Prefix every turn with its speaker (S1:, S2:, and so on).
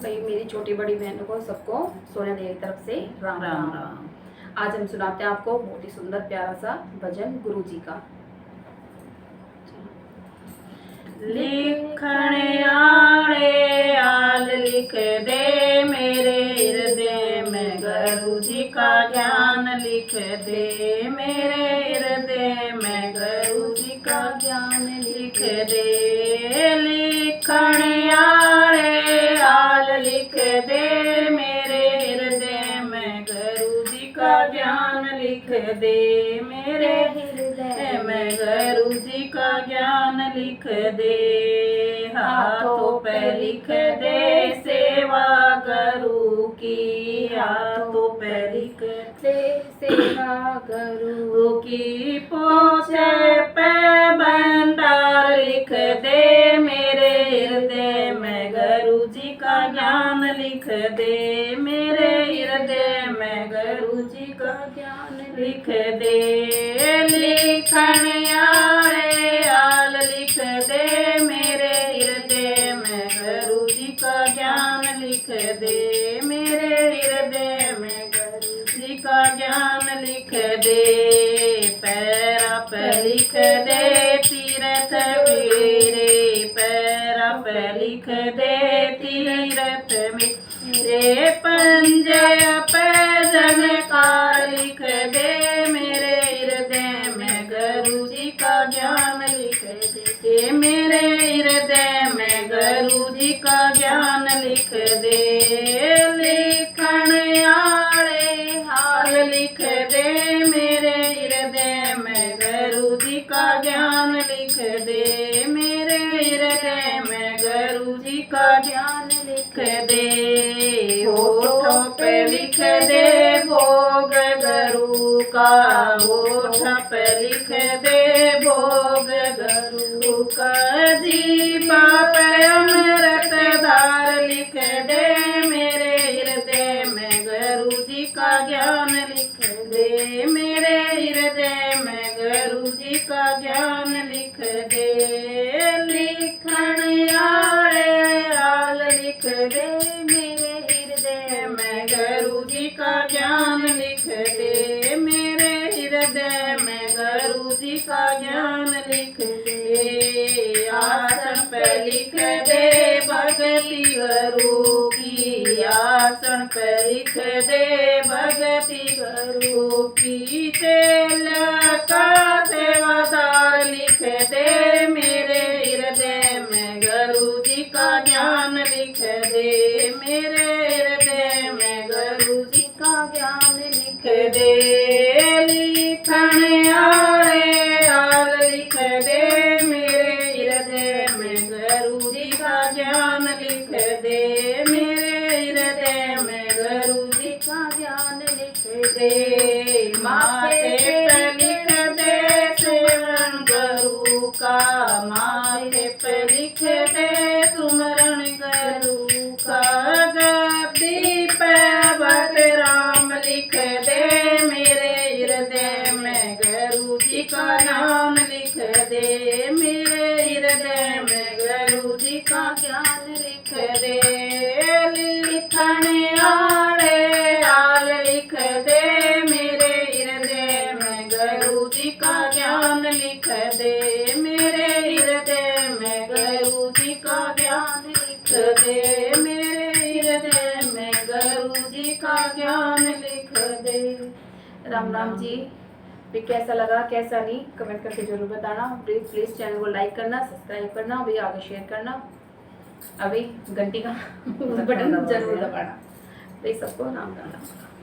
S1: सभी मेरी छोटी बड़ी बहनों को सबको सोनिया देवी की तरफ से राम
S2: राम
S1: राम।
S2: राम।
S1: आज हम सुनाते हैं आपको बहुत ही सुंदर प्यारा सा भजन गुरु जी का।
S2: लिखण आड़े आल लिख दे मेरे हृदय में, गुरु जी का ज्ञान लिख दे मेरे हृदय में, गुरु जी का ज्ञान लिख दे। लिखण आड़े आल लिख दे मेरे हृदय में, गुरु जी का ज्ञान लिख दे मेरे हृदय में, गुरु जी का ज्ञान लिख दे। हाथों पे लिख दे सेवा गुरु की, हाथों पे लिख दे सेवा गुरु की। पोछे पे भंडार लिख दे मेरे हृदय में, गुरु जी का ज्ञान लिख दे मेरे हृदय में, गुरु जी का ज्ञान लिख दे। लिखण आड़े आल लिख दे मेरे हृदय में, गुरु जी का ज्ञान लिख दे मेरे हृदय में, गुरु जी का ज्ञान लिख दे। पैरा पे लिख दे तीरथ मेरे, पैरा पे लिख दे तीरथ मेरे, पंजे पे जनकार लिख दे मेरे हृदय में, गुरु जी का ज्ञान लिख दे मेरे हृदय में, गुरु जी का ज्ञान लिख दे। लिखण आड़े हाल लिख दे मेरे हृदय में, गुरु जी का ज्ञान लिख दे मेरे हृदय में, गुरु जी का ज्ञान लिख दे। होठों पे लिख दे भोग गुरु का, होठों पे लिख दे भोग गुरु का। जीवा पे अमृत धार लिख दे मेरे हृदय में, गुरु जी का ज्ञान लिख दे मेरे हृदय में, गुरु जी का ज्ञान लिख दे। लिखण आड़े आल लिख दे मेरे हृदय में, गुरु जी का ज्ञान लिख दे मेरे हृदय में, गुरु जी का ज्ञान लिख दे। आसन पे लिख दे भक्ति गुरु की, आसन पे लिख दे भक्ति गुरु की। तेल का सेवादार लिख दे मेरे हृदय में, गुरु जी का ज्ञान लिख दे मेरे हृदय में, गुरु जी का ज्ञान लिख दे। लिखण आड़े आल लिख दे मेरे हृदय में, गुरु जी का ज्ञान लिख दे मेरे हृदय में, गुरु जी का ज्ञान लिख दे। माथे पे लिख दे सेवन गुरु का, माथे पे लिख दे सुमरण गुरु का। गद्दी पे भक्त राम लिख दे मेरे हृदय में, गुरु जी का नाम लिख दे मेरे हृदय में, गुरु जी का ज्ञान लिख दे। लिखण आड़े आल लिख दे मेरे हृदय में, गुरु जी का ज्ञान लिख दे मेरे हृदय में, गुरु जी का ज्ञान लिख दे मेरे हृदय में, गुरु जी का ज्ञान लिख दे।
S1: राम राम जी। भी कैसा लगा कैसा नहीं कमेंट करके जरूर बताना। प्लीज चैनल को लाइक करना, सब्सक्राइब करना, अभी आगे शेयर करना, अभी घंटी का बटन जरूर दबाना। प्लीज सबको राम राम।